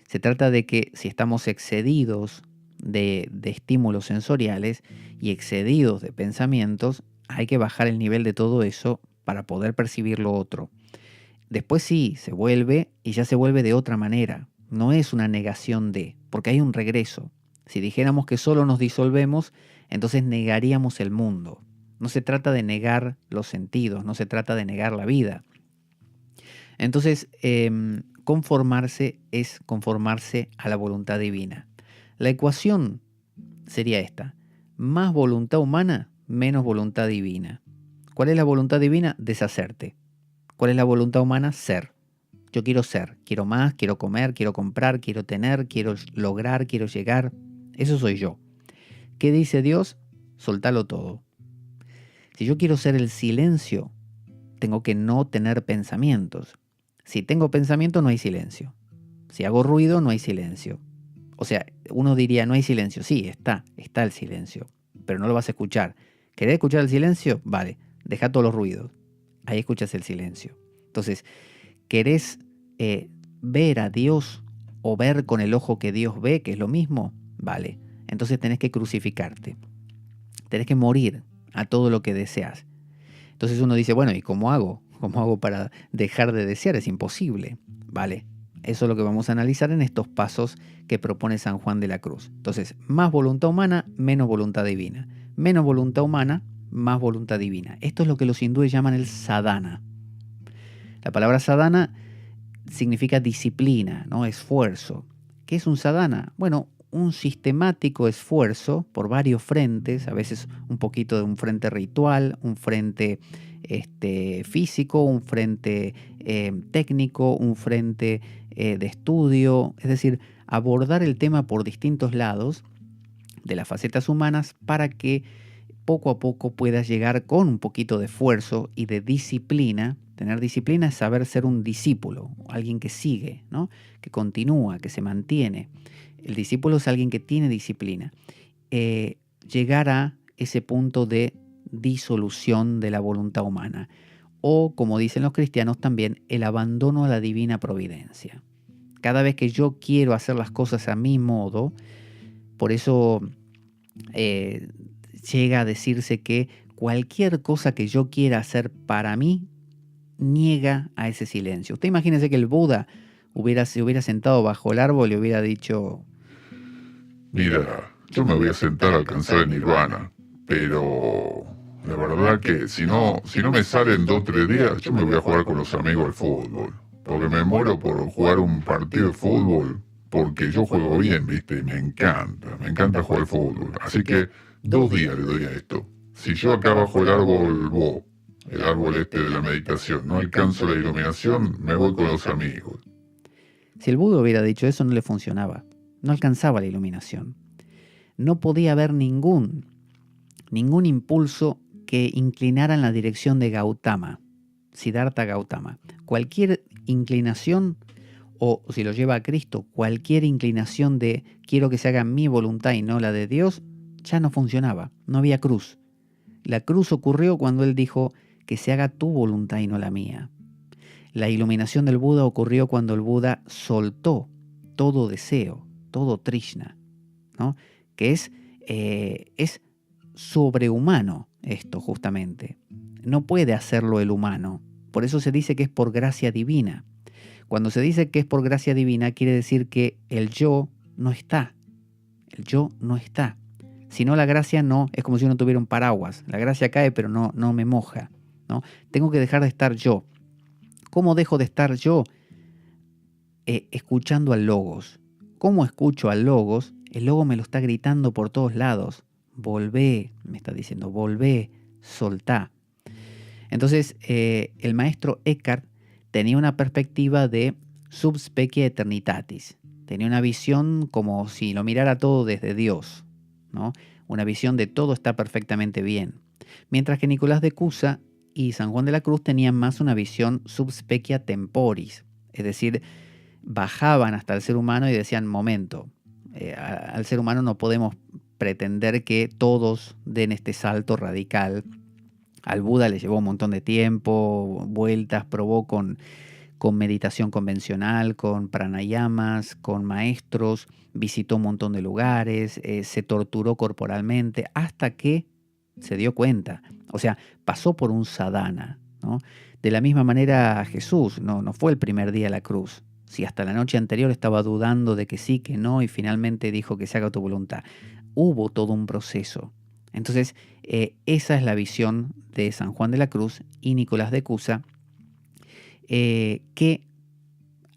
se trata de que si estamos excedidos de estímulos sensoriales y excedidos de pensamientos, hay que bajar el nivel de todo eso para poder percibir lo otro. Después sí, se vuelve y ya se vuelve de otra manera. No es una negación de, porque hay un regreso. Si dijéramos que solo nos disolvemos, entonces negaríamos el mundo. No se trata de negar los sentidos, no se trata de negar la vida. Entonces, conformarse es conformarse a la voluntad divina. La ecuación sería esta: más voluntad humana, menos voluntad divina. ¿Cuál es la voluntad divina? Deshacerte. ¿Cuál es la voluntad humana? Ser. Yo quiero ser, quiero más, quiero comer, quiero comprar, quiero tener, quiero lograr, quiero llegar. Eso soy yo. ¿Qué dice Dios? Soltalo todo. Si yo quiero ser el silencio, tengo que no tener pensamientos. Si tengo pensamiento, no hay silencio. Si hago ruido, no hay silencio. O sea, uno diría, no hay silencio. Sí, está el silencio, pero no lo vas a escuchar. ¿Querés escuchar el silencio? Vale, deja todos los ruidos. Ahí escuchas el silencio. Entonces, ¿querés ver a Dios o ver con el ojo que Dios ve, que es lo mismo? Vale, entonces tenés que crucificarte. Tenés que morir a todo lo que deseas. Entonces uno dice, bueno, ¿y cómo hago? ¿Cómo hago para dejar de desear? Es imposible. Vale, eso es lo que vamos a analizar en estos pasos que propone San Juan de la Cruz. Entonces, más voluntad humana, menos voluntad divina. Menos voluntad humana, más voluntad divina. Esto es lo que los hindúes llaman el sadhana. La palabra sadhana significa disciplina, ¿no? Esfuerzo. ¿Qué es un sadhana? Bueno, un sistemático esfuerzo por varios frentes, a veces un poquito de un frente ritual, un frente físico, un frente técnico, un frente de estudio, es decir, abordar el tema por distintos lados de las facetas humanas para que poco a poco puedas llegar con un poquito de esfuerzo y de disciplina. Tener disciplina es saber ser un discípulo, alguien que sigue, ¿no? Que continúa, que se mantiene. El discípulo es alguien que tiene disciplina. Llegar a ese punto de disolución de la voluntad humana. O, como dicen los cristianos también, el abandono a la divina providencia. Cada vez que yo quiero hacer las cosas a mi modo, por eso llega a decirse que cualquier cosa que yo quiera hacer para mí, niega a ese silencio. Usted imagínese que el Buda se hubiera sentado bajo el árbol y hubiera dicho: mira, yo me voy a sentar a alcanzar el nirvana, pero la verdad que si no me salen 2 o 3 días, yo me voy a jugar con los amigos al fútbol. Porque me muero por jugar un partido de fútbol, porque yo juego bien, ¿viste? Me encanta jugar al fútbol. Así que 2 días le doy a esto. Si yo acá bajo el árbol, el árbol de la meditación, no alcanzo la iluminación, me voy con los amigos. Si el Buda hubiera dicho eso, no le funcionaba. No alcanzaba la iluminación. No podía haber ningún impulso que inclinara en la dirección de Gautama, Siddhartha Gautama. Cualquier inclinación, o si lo lleva a Cristo, cualquier inclinación de quiero que se haga mi voluntad y no la de Dios, ya no funcionaba. No había cruz. La cruz ocurrió cuando él dijo que se haga tu voluntad y no la mía. La iluminación del Buda ocurrió cuando el Buda soltó todo deseo, todo trishna, ¿no? Que es sobrehumano esto justamente. No puede hacerlo el humano, Por eso se dice que es por gracia divina. Cuando se dice que es por gracia divina, quiere decir que el yo no está. El yo no está. Si no, la gracia no, es como si uno tuviera un paraguas. La gracia cae, pero no me moja, ¿no? Tengo que dejar de estar yo. ¿Cómo dejo de estar yo? Escuchando al Logos. ¿Cómo escucho al Logos? El Logos me lo está gritando por todos lados. Volvé, me está diciendo, volvé, soltá. Entonces, el maestro Eckhart tenía una perspectiva de sub specia eternitatis. Tenía una visión como si lo mirara todo desde Dios, ¿no? Una visión de todo está perfectamente bien. Mientras que Nicolás de Cusa y San Juan de la Cruz tenían más una visión sub specia temporis. Es decir, bajaban hasta el ser humano y decían, momento, al ser humano no podemos pretender que todos den este salto radical. Al Buda le llevó un montón de tiempo, vueltas, probó con meditación convencional, con pranayamas, con maestros, visitó un montón de lugares, se torturó corporalmente hasta que se dio cuenta. O sea, pasó por un sadhana, ¿no? De la misma manera Jesús no fue el primer día a la cruz. Si hasta la noche anterior estaba dudando de que sí, que no, y finalmente dijo que se haga tu voluntad. Hubo todo un proceso. Entonces, esa es la visión de San Juan de la Cruz y Nicolás de Cusa, que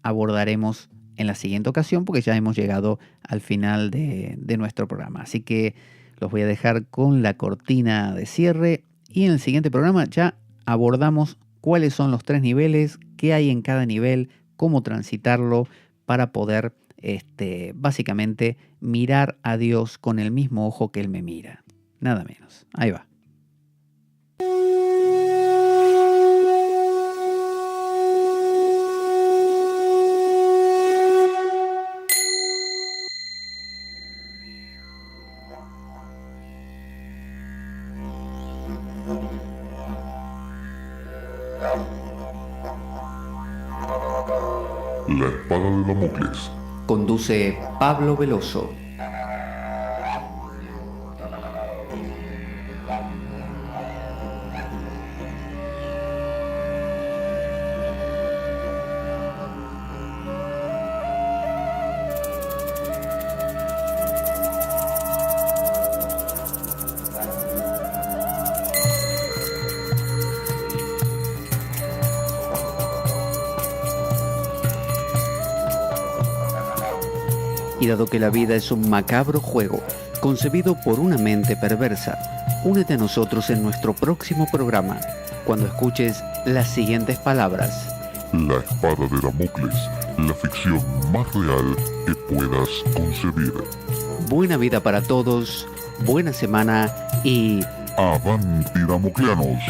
abordaremos en la siguiente ocasión, porque ya hemos llegado al final de nuestro programa. Así que los voy a dejar con la cortina de cierre y en el siguiente programa ya abordamos cuáles son los 3 niveles, qué hay en cada nivel, cómo transitarlo para poder básicamente mirar a Dios con el mismo ojo que Él me mira. Nada menos. Ahí va. La espada de Damocles. Conduce Pablo Veloso. Y dado que la vida es un macabro juego, concebido por una mente perversa, únete a nosotros en nuestro próximo programa, cuando escuches las siguientes palabras. La espada de Damocles, la ficción más real que puedas concebir. Buena vida para todos, buena semana y... ¡Avanti, Damocleanos!